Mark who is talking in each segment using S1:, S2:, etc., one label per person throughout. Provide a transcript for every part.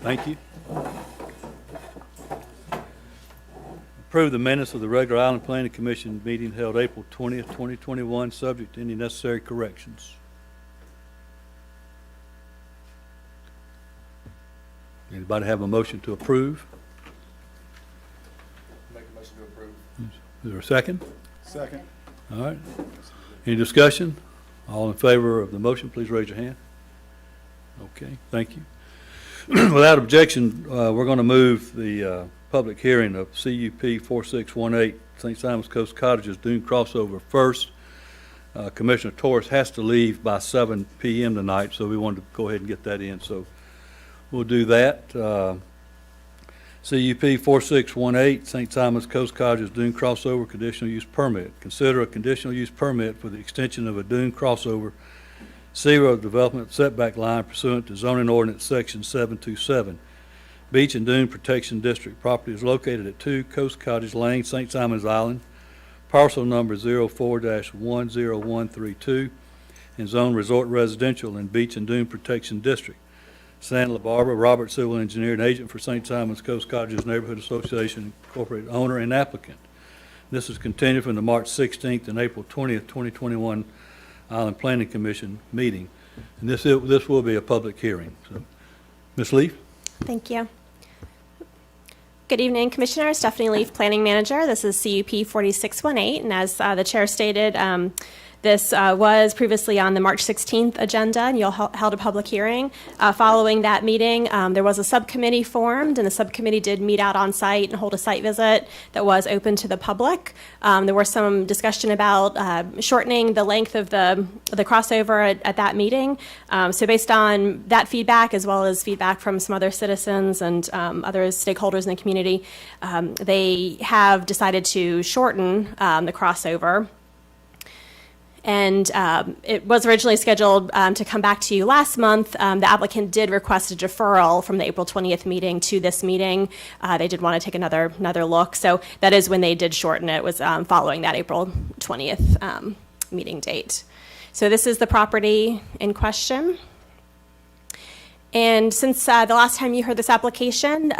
S1: Thank you. Approve the minutes of the regular Island Planning Commission meeting held April 20th, 2021, subject to any necessary corrections. Anybody have a motion to approve?
S2: Make a motion to approve.
S1: Is there a second?
S2: Second.
S1: All right. Any discussion? All in favor of the motion, please raise your hand. Okay, thank you. Without objection, we're going to move the public hearing of CUP 4618 St. Simon's Coast Cottages Dune crossover first. Commissioner Torres has to leave by 7 p.m. tonight, so we wanted to go ahead and get that in. So we'll do that. CUP 4618 St. Simon's Coast Cottages Dune crossover conditional use permit. Consider a conditional use permit for the extension of a dune crossover seaward development setback line pursuant to zoning ordinance section 727. Beach and Dune Protection District. Property is located at 2 Coast Cottage Lane, St. Simon's Island, parcel number 04-10132, and zone resort residential in Beach and Dune Protection District. Santa Barbara, Robert, civil engineer and agent for St. Simon's Coast Cottages Neighborhood Association, Incorporated, owner and applicant. This is continued from the March 16th and April 20th, 2021 Island Planning Commission meeting. And this will be a public hearing. So, Ms. Leaf?
S3: Thank you. Good evening, Commissioner. Stephanie Leaf, Planning Manager. This is CUP 4618, and as the Chair stated, this was previously on the March 16th agenda, and you all held a public hearing. Following that meeting, there was a subcommittee formed, and the subcommittee did meet out on site and hold a site visit that was open to the public. There was some discussion about shortening the length of the crossover at that meeting. So based on that feedback, as well as feedback from some other citizens and other stakeholders in the community, they have decided to shorten the crossover. And it was originally scheduled to come back to you last month. The applicant did request a deferral from the April 20th meeting to this meeting. They did want to take another look. So that is when they did shorten it, was following that April 20th meeting date. So this is the property in question. And since the last time you heard this application,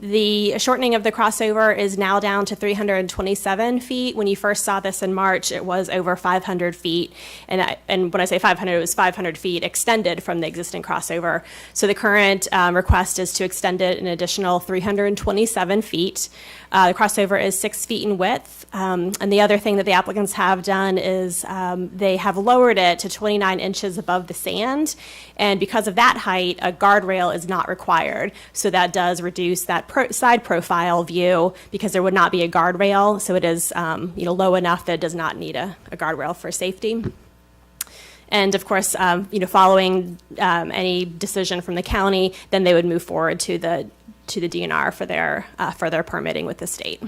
S3: the shortening of the crossover is now down to 327 feet. When you first saw this in March, it was over 500 feet. And when I say 500, it was 500 feet extended from the existing crossover. So the current request is to extend it an additional 327 feet. The crossover is 6 feet in width. And the other thing that the applicants have done is they have lowered it to 29 inches above the sand. And because of that height, a guardrail is not required. So that does reduce that side profile view because there would not be a guardrail. So it is low enough that it does not need a guardrail for safety. And of course, following any decision from the county, then they would move forward to the DNR for their further permitting with the state.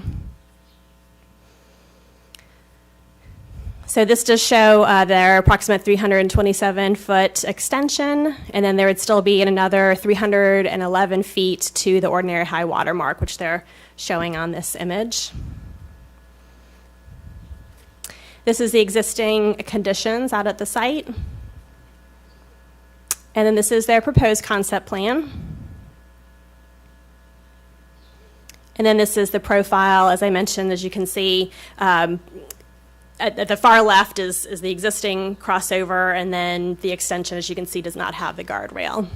S3: So this does show their approximate 327-foot extension, and then there would still be another 311 feet to the ordinary high water mark, which they're showing on this image. This is the existing conditions out at the site. And then this is their proposed concept plan. And then this is the profile, as I mentioned, as you can see. At the far left is the existing crossover, and then the extension, as you can see, does not have the guardrail.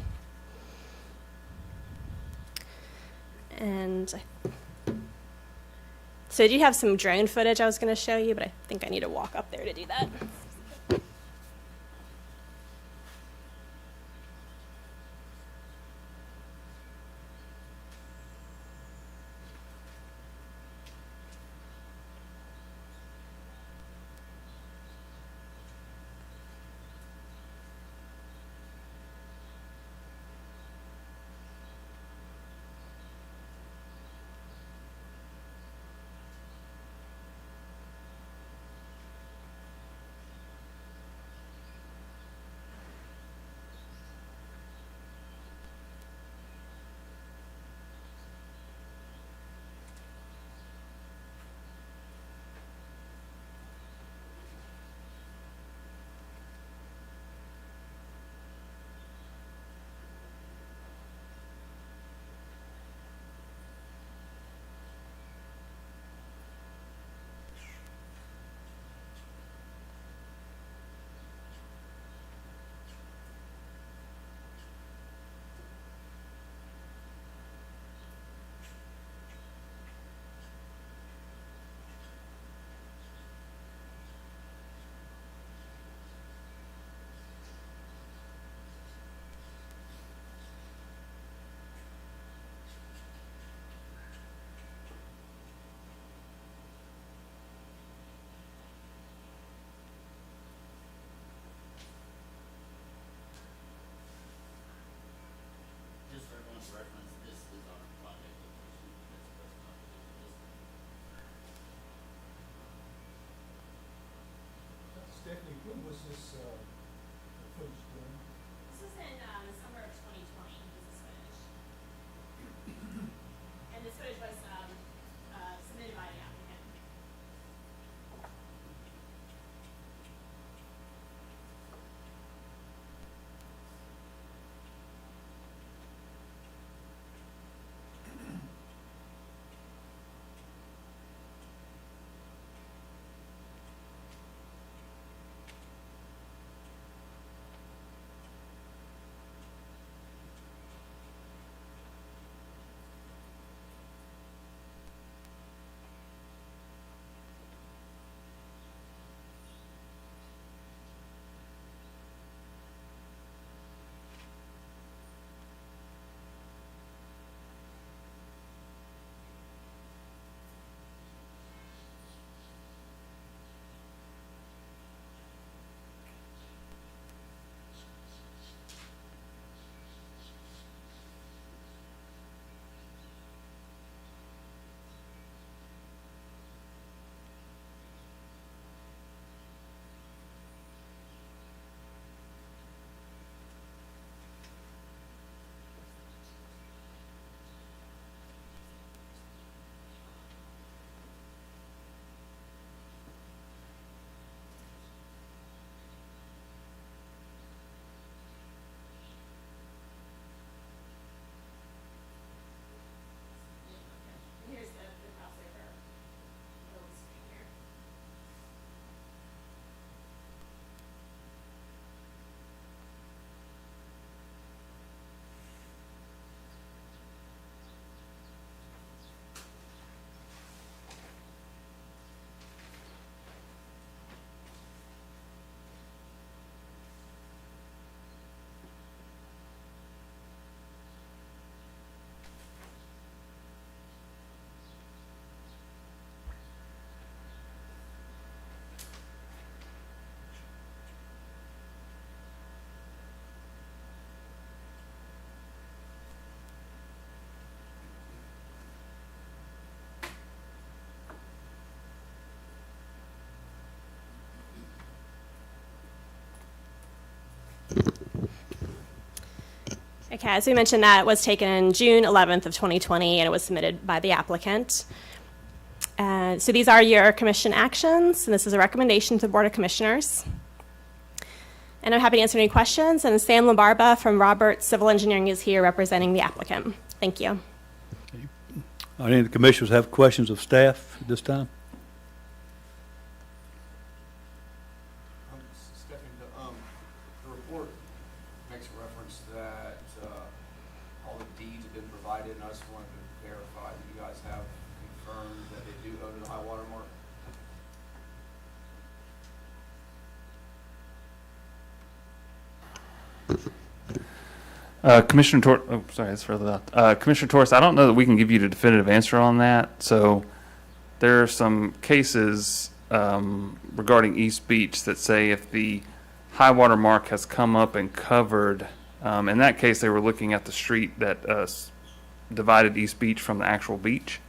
S3: And so I do have some drone footage I was going to show you, but I think I need to walk up there to do that. Okay, as we mentioned, that was taken in June 11th of 2020, and it was submitted by the applicant. So these are your commission actions, and this is a recommendation to the Board of Commissioners. And I'm happy to answer any questions, and Sam Labarba from Roberts Civil Engineering is here representing the applicant. Thank you.
S1: Any of the commissioners have questions of staff at this time?
S2: Stephanie, the report makes a reference that all the deeds have been provided, and I just wanted to verify that you guys have confirmed that they do own the high water mark.
S4: Commissioner that's further out. Commissioner Torres, I don't know that we can give you a definitive answer on that. So there are some cases regarding East Beach that say if the high water mark has come up and covered, in that case they were looking at the street that divided East Beach from the actual beach.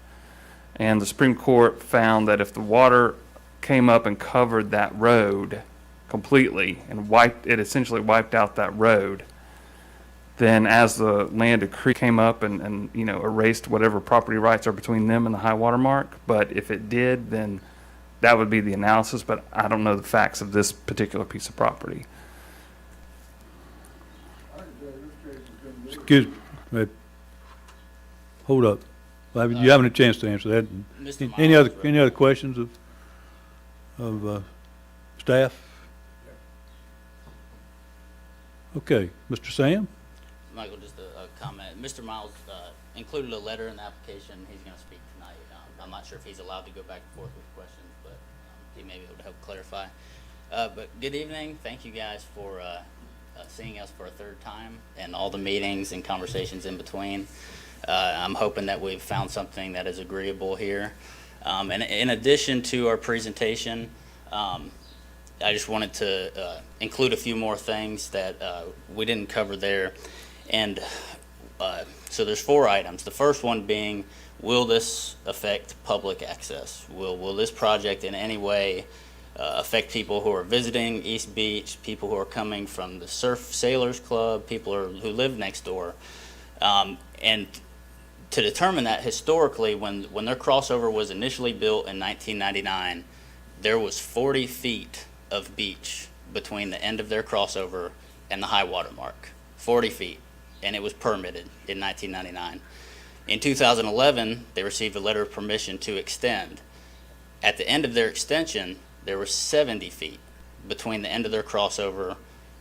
S4: And the Supreme Court found that if the water came up and covered that road completely and essentially wiped out that road, then as the land decree came up and erased whatever property rights are between them and the high water mark. But if it did, then that would be the analysis, but I don't know the facts of this particular piece of property.
S1: Excuse me. Hold up. You haven't a chance to answer that.
S5: Mr.
S1: Any
S5: Miles,
S1: other questions of staff? Okay, Mr. Sam?
S5: Michael, just a comment. Mr. Miles included a letter in the application. He's going to speak tonight. I'm not sure if he's allowed to go back and forth with questions, but he may be able to help clarify. But good evening. Thank you guys for seeing us for a third time and all the meetings and conversations in between. I'm hoping that we've found something that is agreeable here. And in addition to our presentation, I just wanted to include a few more things that we didn't cover there. And so there's 4 items. The first one being, will this affect public access? Will this project in any way affect people who are visiting East Beach, people who are coming from the Surf Sailors Club, people who live next door? And to determine that, historically, when their crossover was initially built in 1999, there was 40 feet of beach between the end of their crossover and the high water mark. 40 feet. And it was permitted in 1999. In 2011, they received a letter of permission to extend. At the end of their extension, there were 70 feet between the end of their crossover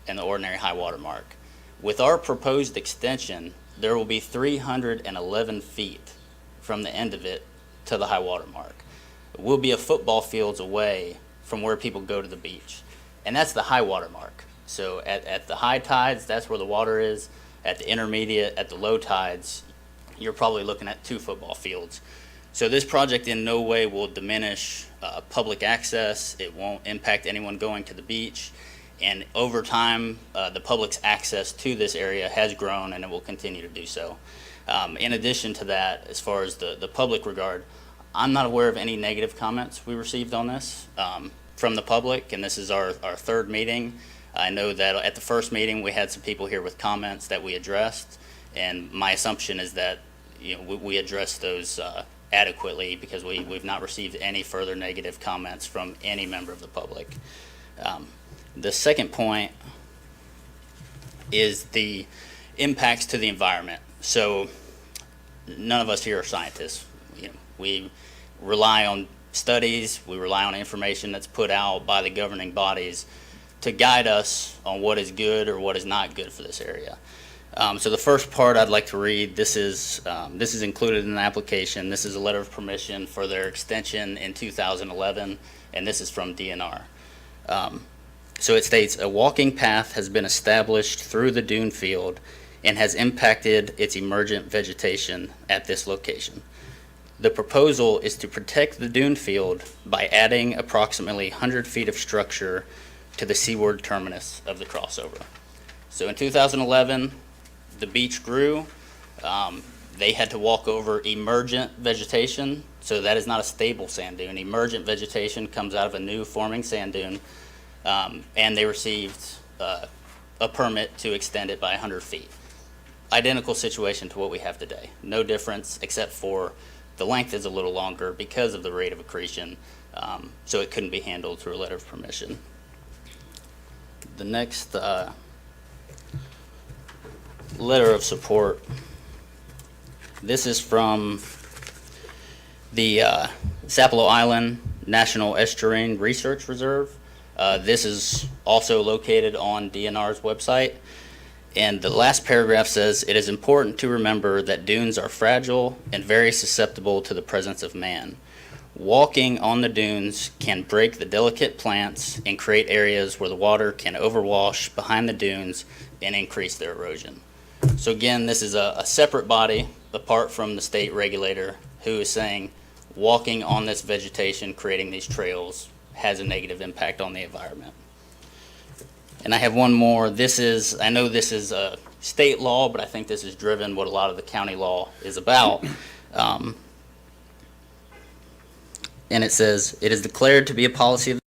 S5: and the ordinary high water mark. With our proposed extension, there will be 311 feet from the end of it to the high water mark. We'll be a football fields away from where people go to the beach. And that's the high water mark. So at the high tides, that's where the water is. At the intermediate, at the low tides, you're probably looking at 2 football fields. So this project in no way will diminish public access. It won't impact anyone going to the beach. And over time, the public's access to this area has grown, and it will continue to do so. In addition to that, as far as the public regard, I'm not aware of any negative comments we received on this from the public, and this is our 3rd meeting. I know that at the first meeting we had some people here with comments that we addressed, and my assumption is that we addressed those adequately, because we've not received any further negative comments from any member of the public. The second point is the impacts to the environment. So none of us here are scientists. We rely on studies, we rely on information that's put out by the governing bodies to guide us on what is good or what is not good for this area. So the first part I'd like to read, this is included in the application. This is a letter of permission for their extension in 2011, and this is from DNR. So it states, a walking path has been established through the Dune field and has impacted its emergent vegetation at this location. The proposal is to protect the Dune field by adding approximately 100 feet of structure to the seaward terminus of the crossover. So in 2011, the beach grew. They had to walk over emergent vegetation, so that is not a stable sand dune. Emergent vegetation comes out of a new forming sand dune, and they received a permit to extend it by 100 feet. identical situation to what we have today. No difference except for the length is a little longer because of the rate of accretion, so it couldn't be handled through a letter of permission. The next letter of support, this is from the Sapelo Island National Estuarine Research Reserve. This is also located on DNR's website. And the last paragraph says, "It is important to remember that dunes are fragile and very susceptible to the presence of man. Walking on the dunes can break the delicate plants and create areas where the water can overwash behind the dunes and increase their erosion." So again, this is a separate body apart from the state regulator who is saying walking on this vegetation, creating these trails, has a negative impact on the environment. And I have one more. I know this is a state law, but I think this is driven what a lot of the county law is about. And it says, "It is declared to be a policy of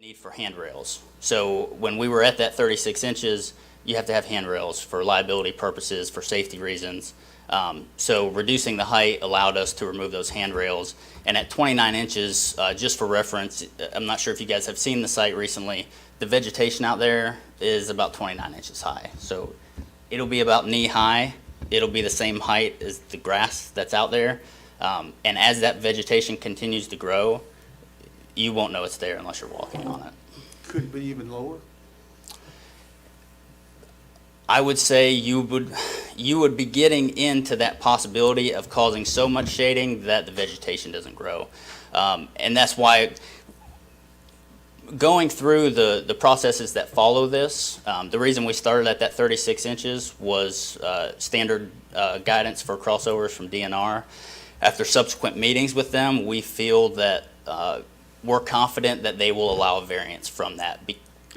S5: need for handrails. So when we were at that 36 inches, you have to have handrails for liability purposes, for safety reasons. So reducing the height allowed us to remove those handrails. And at 29 inches, just for reference, I'm not sure if you guys have seen the site recently, the vegetation out there is about 29 inches high. So it'll be about knee high. It'll be the same height as the grass that's out there. And as that vegetation continues to grow, you won't know it's there unless you're walking on it.
S6: Could it be even lower?
S5: I would say you would be getting into that possibility of causing so much shading that the vegetation doesn't grow. And that's why going through the processes that follow this, the reason we started at that 36 inches was standard guidance for crossovers from DNR. After subsequent meetings with them, we feel that we're confident that they will allow a variance from that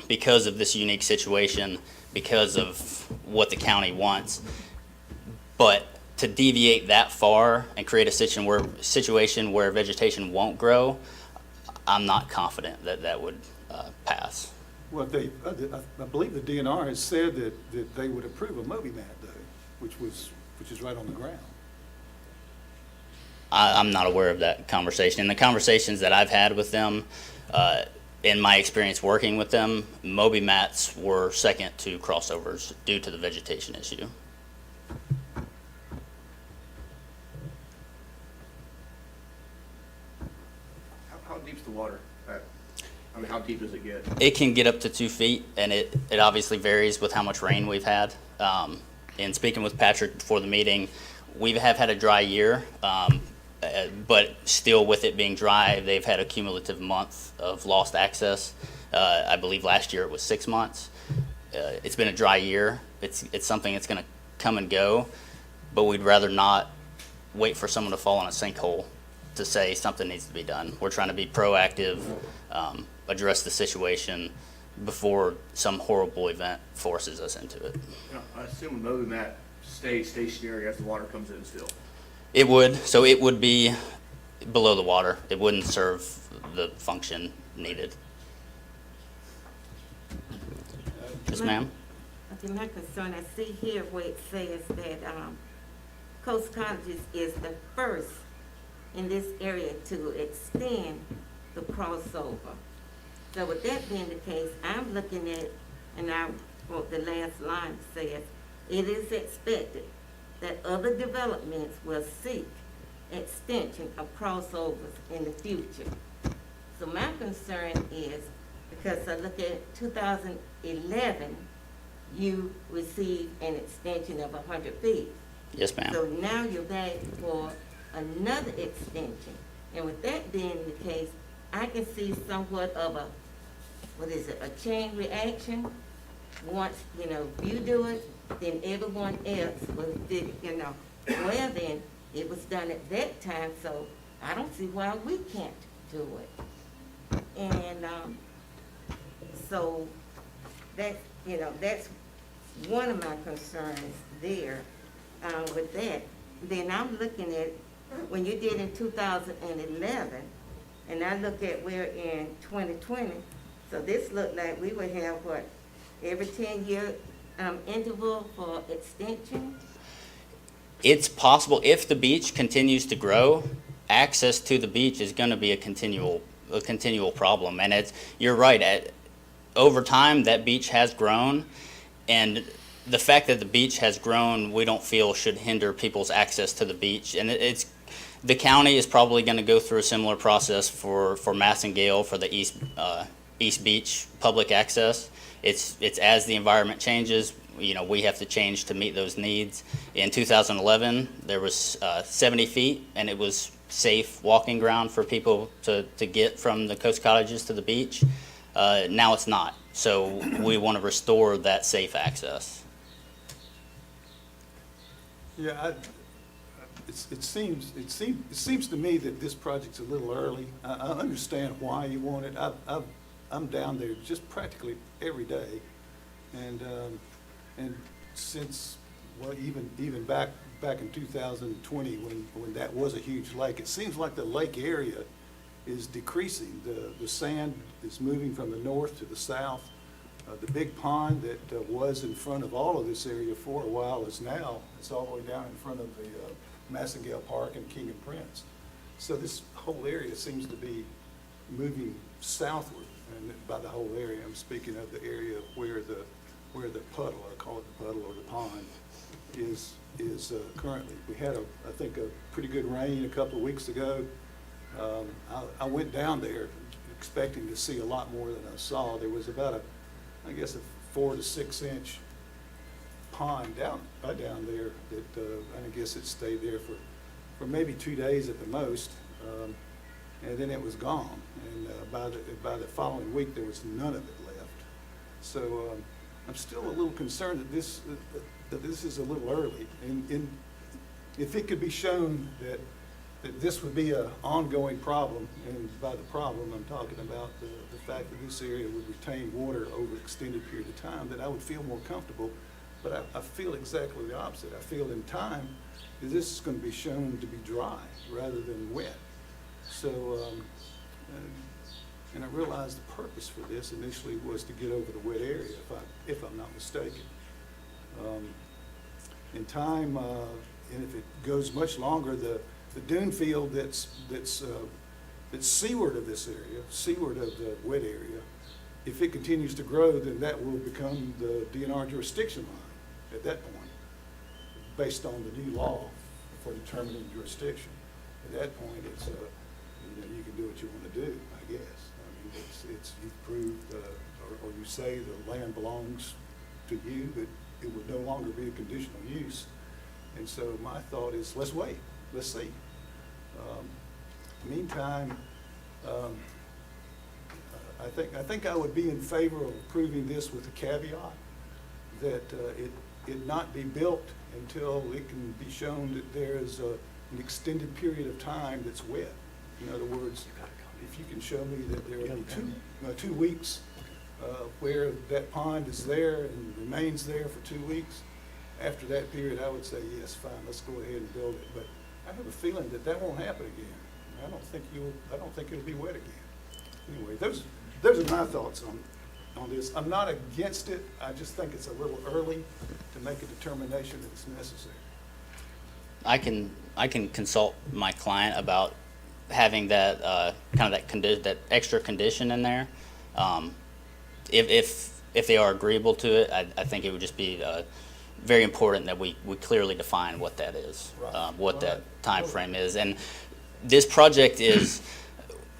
S5: because of this unique situation, because of what the county wants. But to deviate that far and create a situation where vegetation won't grow, I'm not confident that that would pass.
S6: Well, I believe the DNR has said that they would approve a Moby mat though, which is right on the ground.
S5: I'm not aware of that conversation. In the conversations that I've had with them, in my experience working with them, Moby mats were second to crossovers due to the vegetation issue.
S7: How deep's the water? I mean, how deep does it get?
S5: It can get up to 2 feet, and it obviously varies with how much rain we've had. And speaking with Patrick before the meeting, we have had a dry year, but still with it being dry, they've had a cumulative month of lost access. I believe last year it was 6 months. It's been a dry year. It's something that's going to come and go, but we'd rather not wait for someone to fall in a sinkhole to say something needs to be done. We're trying to be proactive, address the situation before some horrible event forces us into it.
S7: I assume a Moby mat stays stationary as the water comes in still.
S5: It would. So it would be below the water. It wouldn't serve the function needed. Yes, ma'am?
S8: Okay, my concern, I see here where it says that Coast Cottages is the first in this area to extend the crossover. So with that being the case, I'm looking at, and I wrote the last line says, it is expected that other developments will seek extension of crossovers in the future. So my concern is, because I look at 2011, you received an extension of 100 feet.
S5: Yes, ma'am.
S8: So now you're back for another extension. And with that being the case, I can see somewhat of a, a chain reaction. Once, you do it, then everyone else will do it, Well, then, it was done at that time, so I don't see why we can't do it. And, so that's one of my concerns there, with that. Then I'm looking at, when you did in 2011, and I look at we're in 2020, so this looked like we would have, every 10-year interval for extension?
S5: It's possible if the beach continues to grow, access to the beach is going to be a continual problem. And you're right. Over time, that beach has grown, and the fact that the beach has grown, we don't feel should hinder people's access to the beach. And the county is probably going to go through a similar process for Massengale for the East Beach public access. It's as the environment changes, we have to change to meet those needs. In 2011, there was 70 feet, and it was safe walking ground for people to get from the Coast Cottages to the beach. Now it's not. So we want to restore that safe access.
S6: Yeah, it seems to me that this project's a little early. I understand why you want it. I'm down there just practically every day, and since even back in 2020 when that was a huge lake, it seems like the lake area is decreasing. The sand is moving from the north to the south. The big pond that was in front of all of this area for a while is now, it's all the way down in front of the Massengale Park and King and Prince. So this whole area seems to be moving southward, and by the whole area, I'm speaking of the area where the puddle, I call it the puddle or the pond, is currently. We had I think a pretty good rain a couple of weeks ago. I went down there expecting to see a lot more than I saw. There was about I guess a 4 to 6 inch pond down there that I guess it stayed there for maybe 2 days at the most, and then it was gone. And by the following week, there was none of it left. So I'm still a little concerned that this is a little early. And if it could be shown that this would be an ongoing problem, and by the problem, I'm talking about the fact that this area would retain water over an extended period of time, then I would feel more comfortable. But I feel exactly the opposite. I feel in time that this is going to be shown to be dry rather than wet. So, and I realize the purpose for this initially was to get over the wet area, if I'm not mistaken. In time, and if it goes much longer, the dune field that's seaward of this area, seaward of the wet area, if it continues to grow, then that will become the DNR jurisdiction line at that point, based on the new law for determining jurisdiction. At that point, it's you can do what you want to do, I guess. I mean, it's you've proved, or you say the land belongs to you, but it would no longer be a conditional use. And so my thought is, let's wait, let's see. Meantime, I think I would be in favor of approving this with the caveat that it not be built until it can be shown that there is an extended period of time that's wet. In other words, if you can show me that there will be 2 weeks where that pond is there and remains there for 2 weeks, after that period, I would say, yes, fine, let's go ahead and build it. But I have a feeling that won't happen again. I don't think it'll be wet again. Anyway, those are my thoughts on this. I'm not against it. I just think it's a little early to make a determination that it's necessary.
S5: I can consult my client about having that that extra condition in there. If they are agreeable to it, I think it would just be very important that we clearly define what that is,
S6: Right.
S5: that time frame is. And this project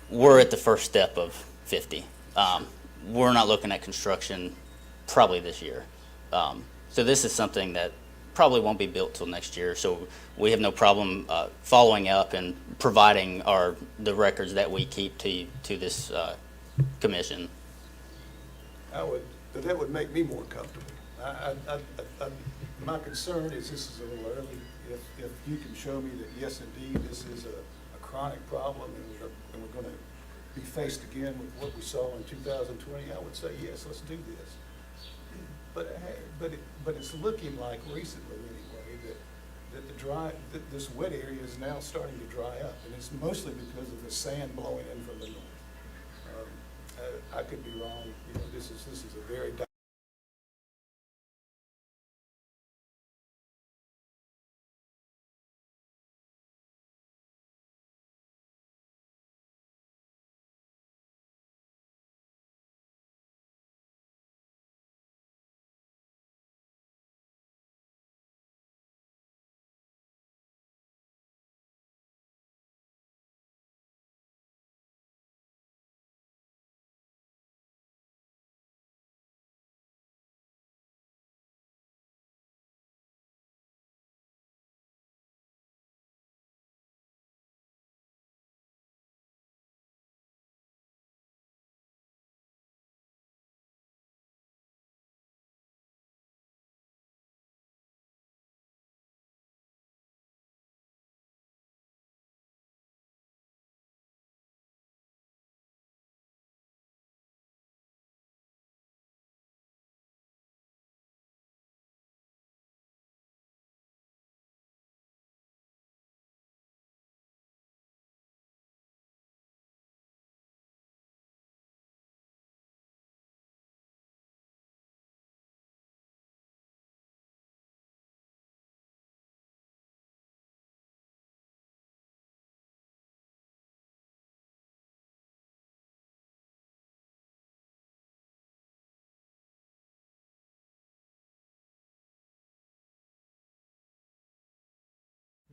S5: we're at the first step of 50. We're not looking at construction probably this year. So this is something that probably won't be built till next year. So we have no problem following up and providing the records that we keep to this commission.
S6: That would make me more comfortable. My concern is this is a little early. If you can show me that, yes, indeed, this is a chronic problem and we're going to be faced again with what we saw in 2020, I would say, yes, let's do this. But it's looking like recently, anyway, that this wet area is now starting to dry up, and it's mostly because of the sand blowing in from the north. I could be wrong. This is a very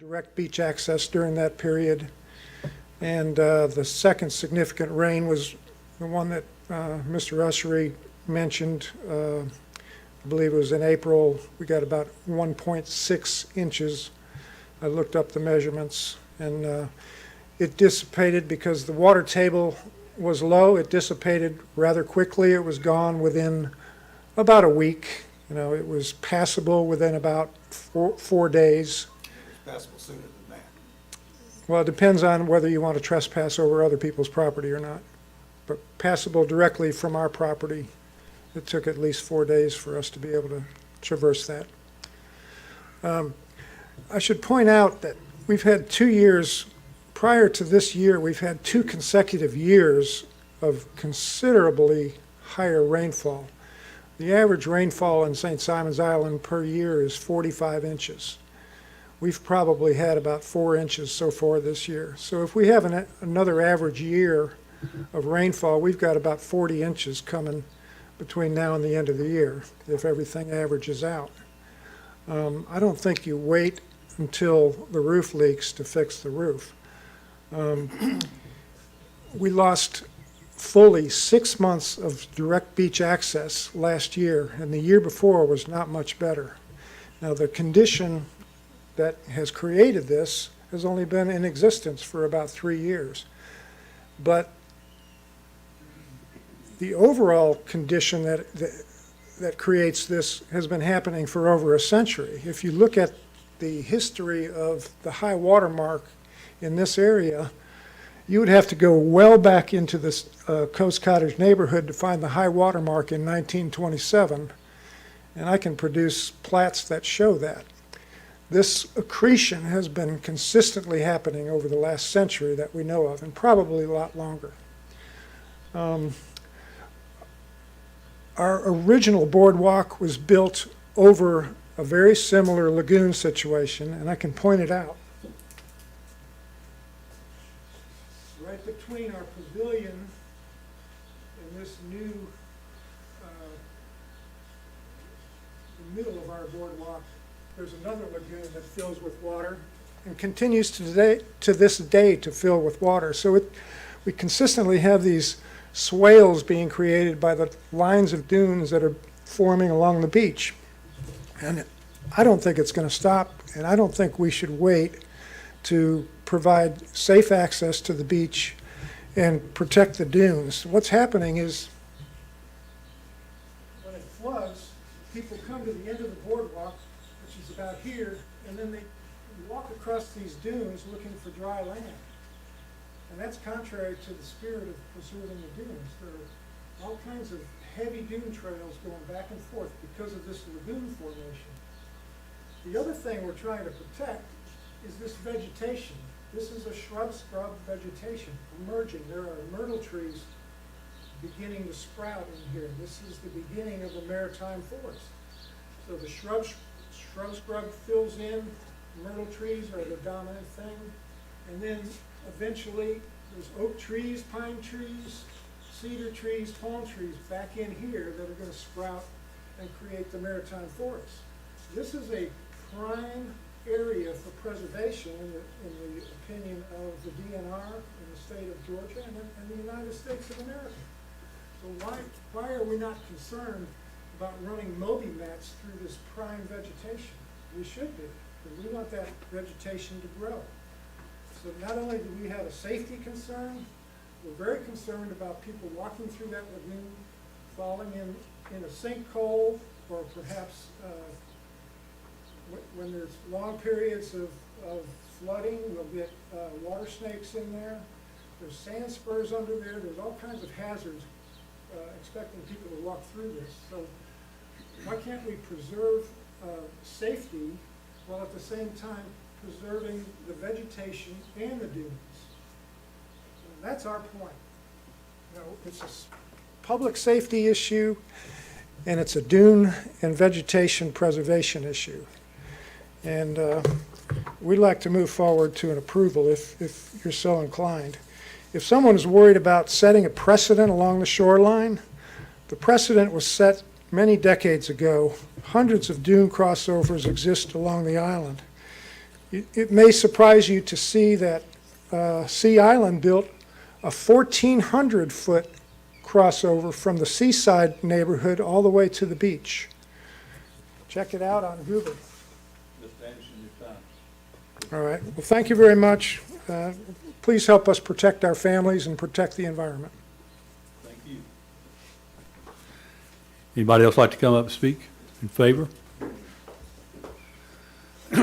S9: direct beach access during that period. And the second significant rain was the one that Mr. Ussery mentioned. I believe it was in April. We got about 1.6 inches. I looked up the measurements, and it dissipated because the water table was low. It dissipated rather quickly. It was gone within about a week. You know, it was passable within about four days.
S6: It's passable sooner than that.
S9: Well, it depends on whether you want to trespass over other people's property or not. But passable directly from our property, it took at least 4 days for us to be able to traverse that. I should point out that we've had 2 years, prior to this year, we've had 2 consecutive years of considerably higher rainfall. The average rainfall in St. Simons Island per year is 45 inches. We've probably had about 4 inches so far this year. So if we have another average year of rainfall, we've got about 40 inches coming between now and the end of the year, if everything averages out. I don't think you wait until the roof leaks to fix the roof. We lost fully 6 months of direct beach access last year, and the year before was not much better. Now, the condition that has created this has only been in existence for about 3 years. But the overall condition that creates this has been happening for over a century. If you look at the history of the high water mark in this area, you would have to go well back into this Coast Cottage neighborhood to find the high water mark in 1927, and I can produce plats that show that. This accretion has been consistently happening over the last century that we know of, and probably a lot longer. Our original boardwalk was built over a very similar lagoon situation, and I can point it out. Right between our pavilion and this new, the middle of our boardwalk, there's another lagoon that fills with water and continues to this day to fill with water. So we consistently have these swales being created by the lines of dunes that are forming along the beach. And I don't think it's going to stop, and I don't think we should wait to provide safe access to the beach and protect the dunes. What's happening is when it floods, people come to the end of the boardwalk, which is about here, and then they walk across these dunes looking for dry land. And that's contrary to the spirit of preserving the dunes. There are all kinds of heavy dune trails going back and forth because of this lagoon formation. The other thing we're trying to protect is this vegetation. This is a shrub vegetation emerging. There are myrtle trees beginning to sprout in here. This is the beginning of a maritime forest. So the shrub scrub fills in, myrtle trees are the dominant thing, and then eventually there's oak trees, pine trees, cedar trees, palm trees back in here that are going to sprout and create the maritime forest. This is a prime area for preservation in the opinion of the DNR in the state of Georgia and the United States of America. So why are we not concerned about running Moby mats through this prime vegetation? We should be, because we want that vegetation to grow. So not only do we have a safety concern, we're very concerned about people walking through that lagoon, falling in a sinkhole, or perhaps when there's long periods of flooding, we'll get water snakes in there. There's sand spurs under there. There's all kinds of hazards expecting people to walk through this. So why can't we preserve safety while at the same time preserving the vegetation and the dunes? And that's our point. You know, it's a public safety issue, and it's a dune and vegetation preservation issue. And we'd like to move forward to an approval if you're so inclined. If someone is worried about setting a precedent along the shoreline, the precedent was set many decades ago. Hundreds of dune crossovers exist along the island. It may surprise you to see that Sea Island built a 1,400-foot crossover from the seaside neighborhood all the way to the beach. Check it out on Google. All right. Well, thank you very much. Please help us protect our families and protect the environment.
S1: Thank you. Anybody else like to come up and speak in favor?
S10: So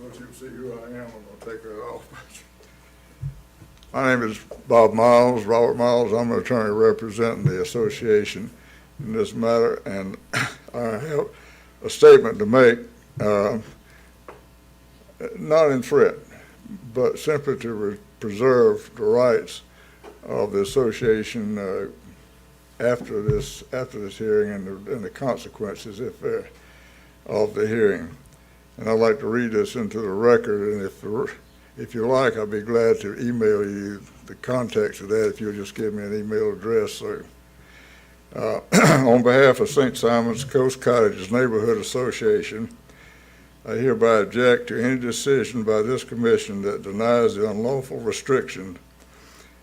S10: that you can see who I am, I'm gonna take that off. My name is Bob Miles, Robert Miles. I'm an attorney representing the association in this matter, and I have a statement to make, not in threat, but simply to preserve the rights of the association after this hearing and the consequences, if there, of the hearing. And I'd like to read this into the record, and if you like, I'd be glad to email you the context of that if you'll just give me an email address. So, on behalf of St. Simon's Coast Cottages Neighborhood Association, I hereby object to any decision by this commission that denies the unlawful restriction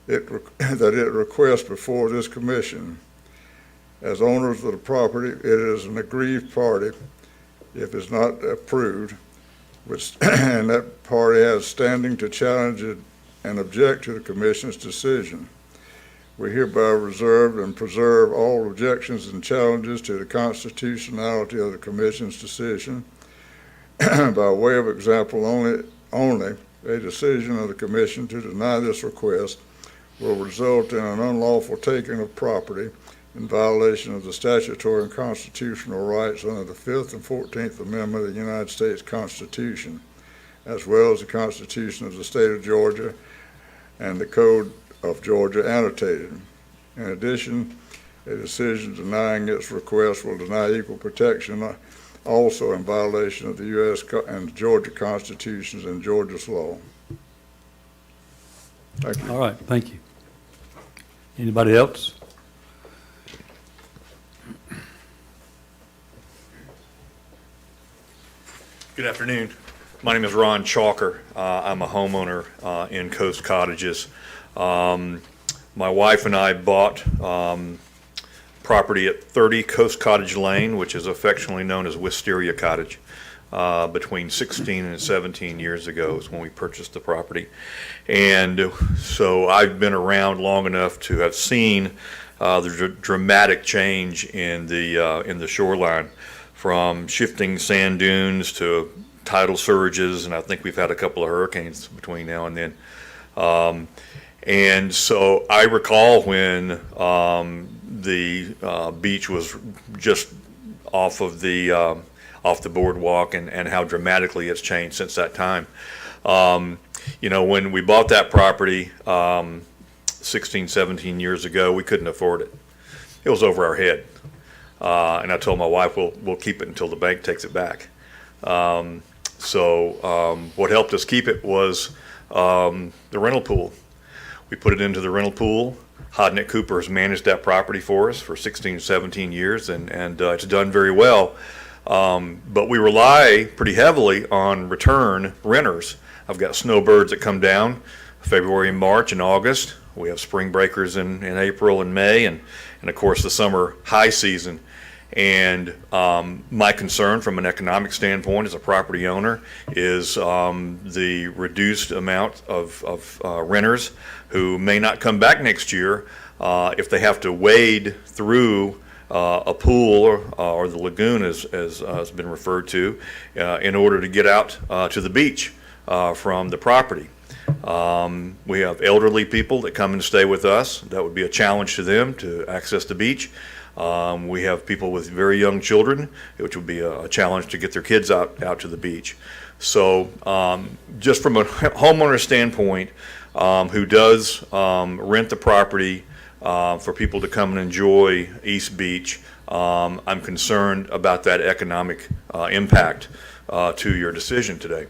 S10: that it requests before this commission. As owners of the property, it is an aggrieved party if it's not approved, and that party has standing to challenge it and object to the commission's decision. We hereby reserve and preserve all objections and challenges to the constitutionality of the commission's decision. By way of example, only a decision of the commission to deny this request will result in an unlawful taking of property in violation of the statutory and constitutional rights under the 5th and 14th Amendment of the United States Constitution, as well as the Constitution of the State of Georgia and the Code of Georgia annotated. In addition, a decision denying its request will deny equal protection, also in violation of the U.S. and Georgia constitutions and Georgia's law. Thank you.
S1: All right, thank you. Anybody else?
S11: Good afternoon. My name is Ron Chalker. I'm a homeowner in Coast Cottages. My wife and I bought property at 30 Coast Cottage Lane, which is affectionately known as Wisteria Cottage, between 16 and 17 years ago is when we purchased the property. And so I've been around long enough to have seen the dramatic change in the shoreline, from shifting sand dunes to tidal surges, and I think we've had a couple of hurricanes between now and then. And so I recall when the beach was just off the boardwalk, and how dramatically it's changed since that time. You know, when we bought that property 16, 17 years ago, we couldn't afford it. It was over our head. And I told my wife, we'll keep it until the bank takes it back. So what helped us keep it was the rental pool. We put it into the rental pool. Hodnett Cooper has managed that property for us for 16, 17 years, and it's done very well. But we rely pretty heavily on return renters. I've got snowbirds that come down February, March, and August. We have spring breakers in April and May, and of course the summer high season. And my concern from an economic standpoint as a property owner is the reduced amount of renters who may not come back next year if they have to wade through a pool or the lagoon, as has been referred to, in order to get out to the beach from the property. We have elderly people that come and stay with us. That would be a challenge to them to access the beach. We have people with very young children, which would be a challenge to get their kids out to the beach. So just from a homeowner standpoint, who does rent the property for people to come and enjoy East Beach, I'm concerned about that economic impact to your decision today.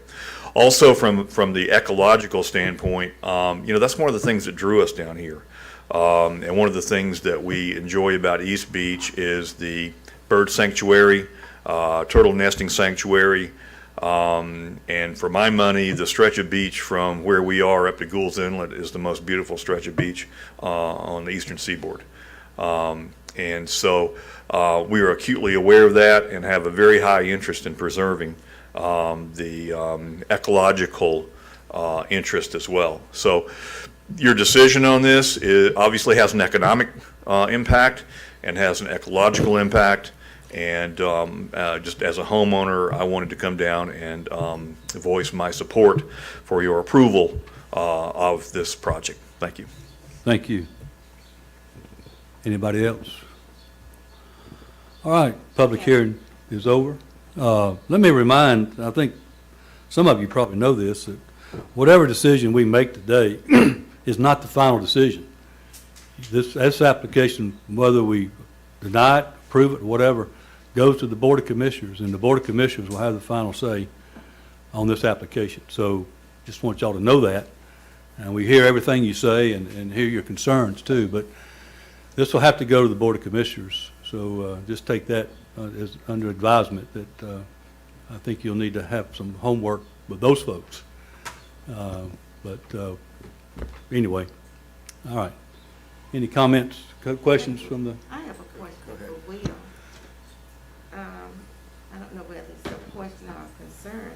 S11: Also, from the ecological standpoint, you know, that's one of the things that drew us down here. And one of the things that we enjoy about East Beach is the bird sanctuary, turtle nesting sanctuary, and for my money, the stretch of beach from where we are up to Gould's Inlet is the most beautiful stretch of beach on the eastern seaboard. And so we are acutely aware of that and have a very high interest in preserving the ecological interest as well. So your decision on this obviously has an economic impact and has an ecological impact. And just as a homeowner, I wanted to come down and voice my support for your approval of this project. Thank you.
S1: Thank you. Anybody else? All right, public hearing is over. Let me remind, I think some of you probably know this, that whatever decision we make today is not the final decision. This application, whether we deny it, approve it, whatever, goes to the Board of Commissioners, and the Board of Commissioners will have the final say on this application. So just want y'all to know that. And we hear everything you say and hear your concerns too, but this will have to go to the Board of Commissioners. So just take that as under advisement that I think you'll need to have some homework with those folks. But anyway, all right. Any comments, questions from the?
S8: I have a question for Will. I don't know whether it's a question or a concern.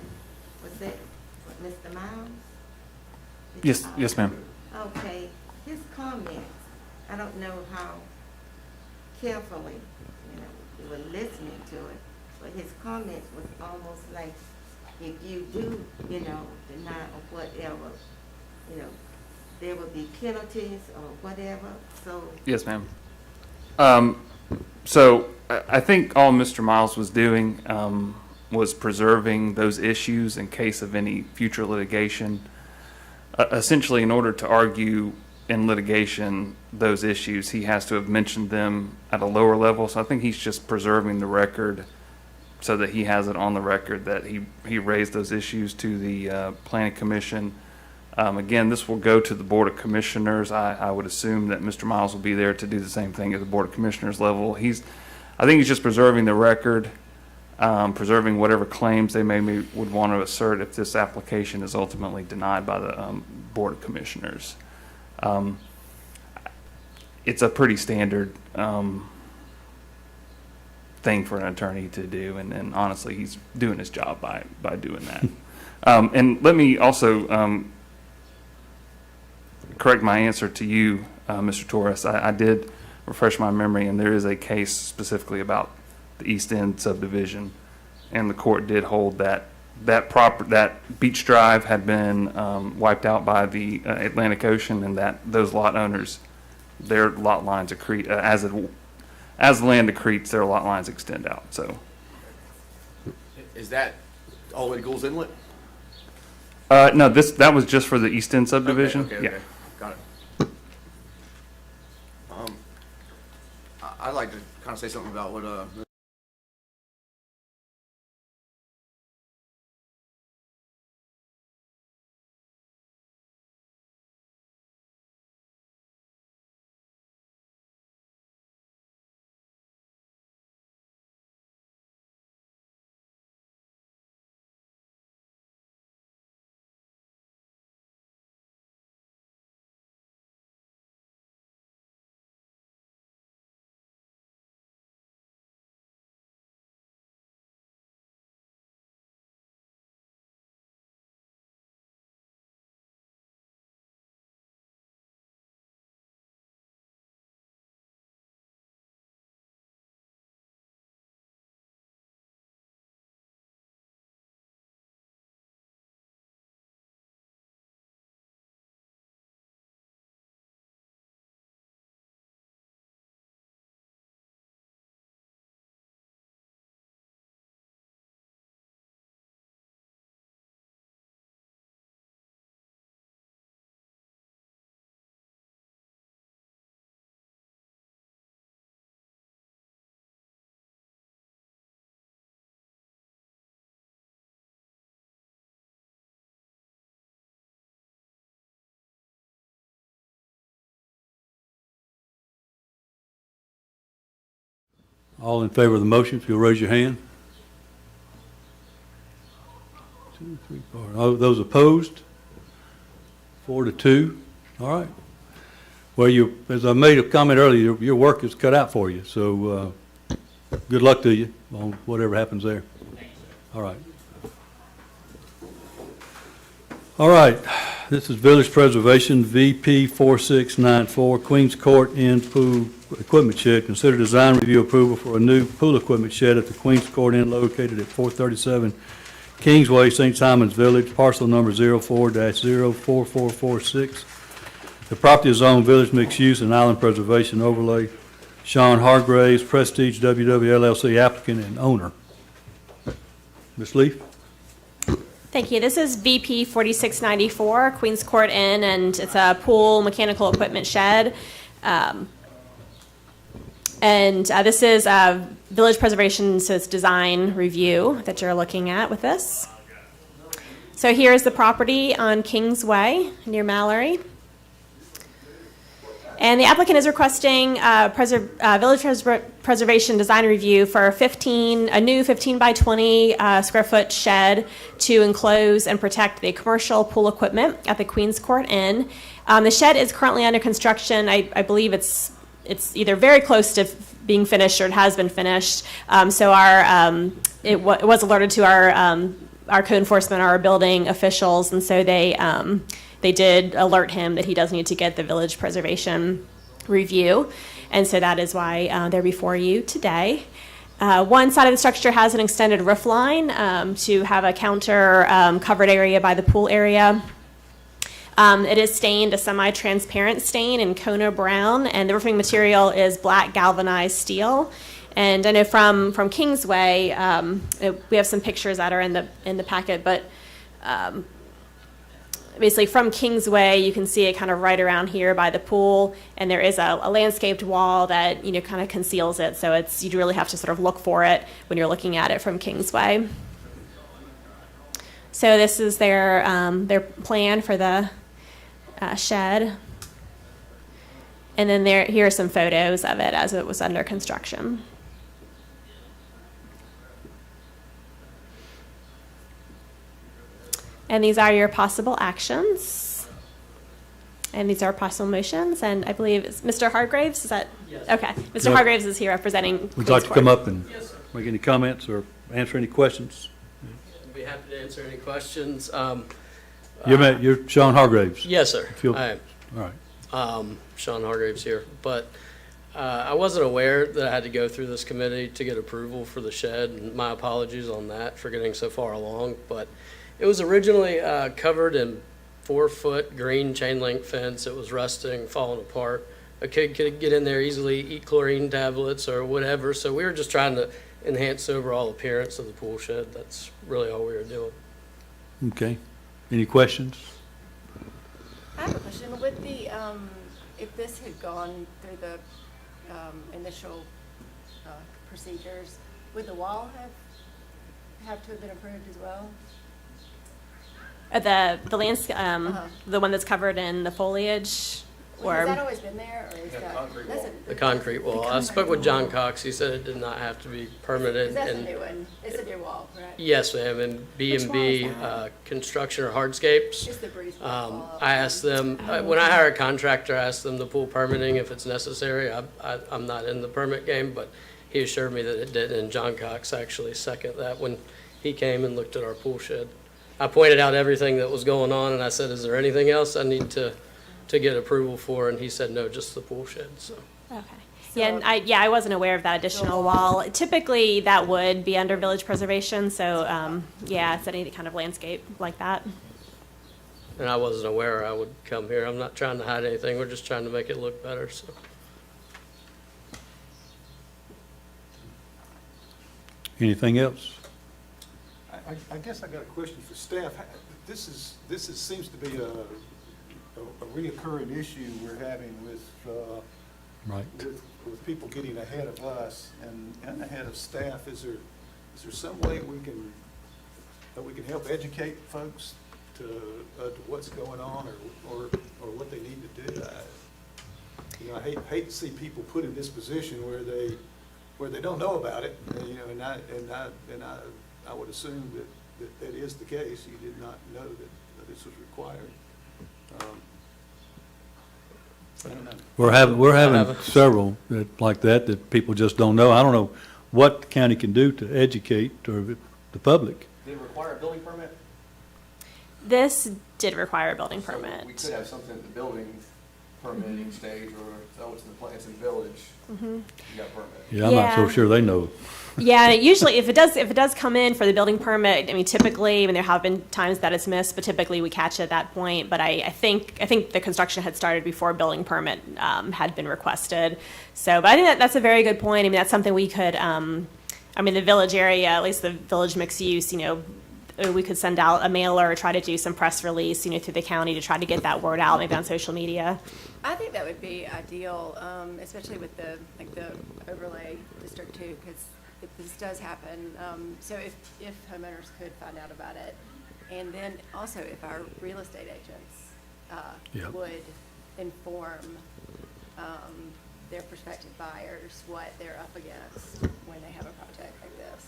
S8: Was that Mr. Miles?
S4: Yes, ma'am.
S8: Okay, his comments, I don't know how carefully, you were listening to it, but his comments was almost like if you do, deny or whatever, there will be penalties or whatever, so.
S4: Yes, ma'am. So I think all Mr. Miles was doing was preserving those issues in case of any future litigation. Essentially, in order to argue in litigation those issues, he has to have mentioned them at a lower level. So I think he's just preserving the record so that he has it on the record that he raised those issues to the Planning Commission. Again, this will go to the Board of Commissioners. I would assume that Mr. Miles will be there to do the same thing at the Board of Commissioners level. I think he's just preserving the record, preserving whatever claims they would want to assert if this application is ultimately denied by the Board of Commissioners. It's a pretty standard thing for an attorney to do, and honestly, he's doing his job by doing that. And let me also correct my answer to you, Mr. Torres. I did refresh my memory, and there is a case specifically about the East End subdivision, and the court did hold that Beach Drive had been wiped out by the Atlantic Ocean, and that those lot owners, their lot lines accrete as the land accretes, their lot lines extend out. So,
S7: Is that all the way to Gould's Inlet?
S4: no, that was just for the East End subdivision.
S7: Okay,
S4: Yeah.
S7: got it. I'd like to kind of say something about what
S1: All in favor of the motion, if you'll raise your hand. 2, 3, 4. Oh, those opposed? 4 to 2. All right. Well, as I made a comment earlier, your work is cut out for you, so good luck to you on whatever happens there. All right. All right. This is Village Preservation, VP 4694, Queens Court End Pool Equipment Shed. Consider design review approval for a new pool equipment shed at the Queens Court End located at 437 Kingsway, St. Simons Village, parcel number 04-04446. The property is zoned Village Mixed Use and Island Preservation Overlay. Sean Hargraves, Prestige WW LLC applicant and owner. Ms. Leaf?
S3: Thank you. This is VP 4694, Queens Court Inn, and it's a pool mechanical equipment shed. This is a Village Preservation Design Review that you're looking at with this. So here's the property on Kingsway near Mallory. And the applicant is requesting Village Preservation Design Review for a new 15 by 20 square foot shed to enclose and protect the commercial pool equipment at the Queens Court Inn. The shed is currently under construction. I believe it's either very close to being finished or it has been finished. So it was alerted to our code enforcement, our building officials, and so they did alert him that he does need to get the Village Preservation Review, and so that is why they're before you today. One side of the structure has an extended roof line to have a counter covered area by the pool area. It is stained a semi-transparent stain in Kona brown, and the roofing material is black galvanized steel. And I know from Kingsway, we have some pictures that are in the packet, but basically from Kingsway, you can see it kind of right around here by the pool, and there is a landscaped wall that kind of conceals it. So you really have to sort of look for it when you're looking at it from Kingsway. So this is their plan for the shed, and then here are some photos of it as it was under construction. And these are your possible actions. And these are possible motions. And I believe it's Mr. Hargraves, is that? Yes. Okay. Mr.
S1: Yep.
S3: Hargraves is here representing
S1: Would
S3: Queens
S1: you like to
S3: Court.
S1: come up and make any comments or answer any questions?
S12: I'd be happy to answer any questions.
S1: You're Sean Hargraves.
S12: Yes, sir.
S1: If you'll-
S12: I am.
S1: All right.
S12: Sean Hargraves here. But I wasn't aware that I had to go through this committee to get approval for the shed, and my apologies on that for getting so far along. But it was originally covered in 4-foot green chain link fence. It was rusting, falling apart. A kid could get in there easily, eat chlorine tablets or whatever. So we were just trying to enhance the overall appearance of the pool shed. That's really all we were doing.
S1: Okay. Any questions?
S13: I have a question. With the, if this had gone through the initial procedures, would the wall have to have been approved as well?
S3: The landscape, the one that's covered in the foliage, or
S13: Has that always been there, or is that?
S2: concrete
S13: that's
S2: wall.
S12: The concrete wall. I spoke with John Cox. He said it did not have to be permitted.
S13: That's a
S12: and
S13: new one. It's a new wall, correct?
S12: yes, ma'am. And
S13: Which wall
S12: B&B
S13: is that?
S12: construction or hardscapes.
S13: It's the breeze wall.
S12: I asked them, when I hire a contractor, I asked them to pull permitting if it's necessary. I'm not in the permit game, but he assured me that it did, and John Cox actually seconded that when he came and looked at our pool shed. I pointed out everything that was going on, and I said, is there anything else I need to get approval for? And he said, no, just the pool shed, so.
S3: okay. Yeah, and I wasn't aware of that additional wall. Typically, that would be under village preservation, so, it's any kind of landscape like that.
S12: And I wasn't aware I would come here. I'm not trying to hide anything. We're just trying to make it look better, so.
S1: Anything else?
S6: I guess I got a question for staff. This seems to be a reoccurring issue we're having with
S1: Right.
S6: with people getting ahead of us and ahead of staff. Is there some way we can help educate folks to what's going on or what they need to do? I hate to see people put in this position where they where they don't know about it, you know, and I would assume that is the case. You did not know that this was required. I don't know.
S1: We're having several like that people just don't know. I don't know what the county can do to educate or the public.
S2: Did it require a building permit?
S3: This did require a building
S2: So
S3: permit.
S2: we could have something at the building permitting stage, or, oh, it's in the it's in the village. You got a permit.
S1: Yeah, I'm not so
S3: Yeah.
S1: sure they know.
S3: Yeah, and usually if it does come in for the building permit, I mean, typically, I mean, there have been times that it's missed, but typically we catch it at that point. But I think the construction had started before a building permit had been requested. So, but I think that's a very good point. I mean, that's something we could, I mean, the village area, at least the village mixed use, you know, we could send out a mailer or try to do some press release, you know, through the county to try to get that word out, maybe on social media.
S13: I think that would be ideal, especially with the overlay district too, because if this does happen, so if homeowners could find out about it, and then also if our real estate agents would inform their prospective buyers what they're up against when they have a project like this.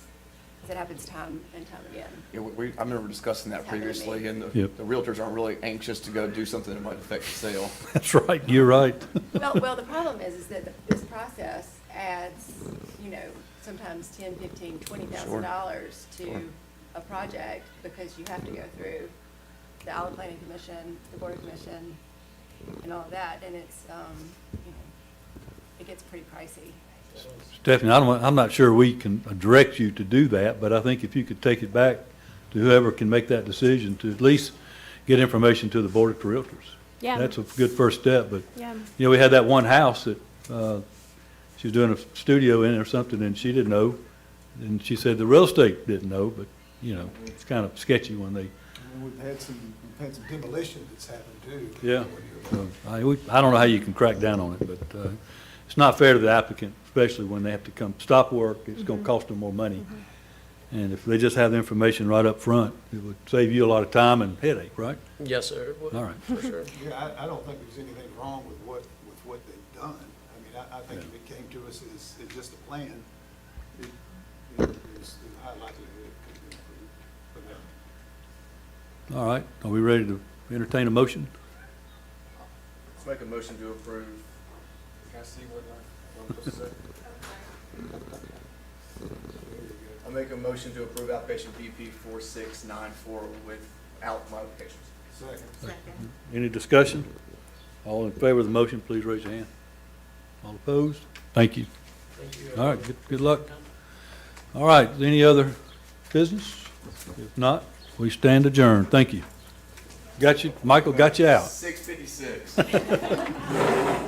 S13: 'Cause it happens time and time again.
S2: Yeah, I remember discussing that
S13: It's happened to
S2: previously,
S13: me.
S2: and
S1: Yep.
S2: the realtors aren't really anxious to go do something that might affect the sale.
S1: That's right, you're right.
S13: Well, the problem is that this process adds, you know, sometimes $10,000, $15,000, $20,000 to a project because you have to go through the Island Planning Commission, the Board of Commission, and all of that, and it's, you know, it gets pretty pricey.
S1: Stephanie, I'm not sure we can direct you to do that, but I think if you could take it back to whoever can make that decision to at least get information to the Board of Realtors.
S3: Yeah.
S1: That's a good first step, but,
S3: Yeah.
S1: you know, we had that one house that, she was doing a studio in it or something, and she didn't know. And she said the real estate didn't know, but, you know, it's kind of sketchy when they,
S6: We've had some demolition that's happened too.
S1: yeah. So, I don't know how you can crack down on it, but, it's not fair to the applicant, especially when they have to come stop work. It's gonna cost them more money. And if they just have the information right up front, it would save you a lot of time and headache, right?
S12: Yes, sir. it would,
S1: All right.
S12: For sure.
S6: Yeah, I don't think there's anything wrong with what they've done. I mean, I think if it came to us as just a plan, there's a high likelihood it could be approved. But,
S1: All right, are we ready to entertain a motion?
S2: Let's make a motion to approve. Can I see what I'm supposed to say? I make a motion to approve application BP 4694 without modifications.
S6: Second.
S1: Any discussion? All in favor of the motion, please raise your hand. All opposed? Thank you. All right, good luck. All right, any other business? If not, we stand adjourned. Thank you. Got you, Michael got you out.
S2: 6:56.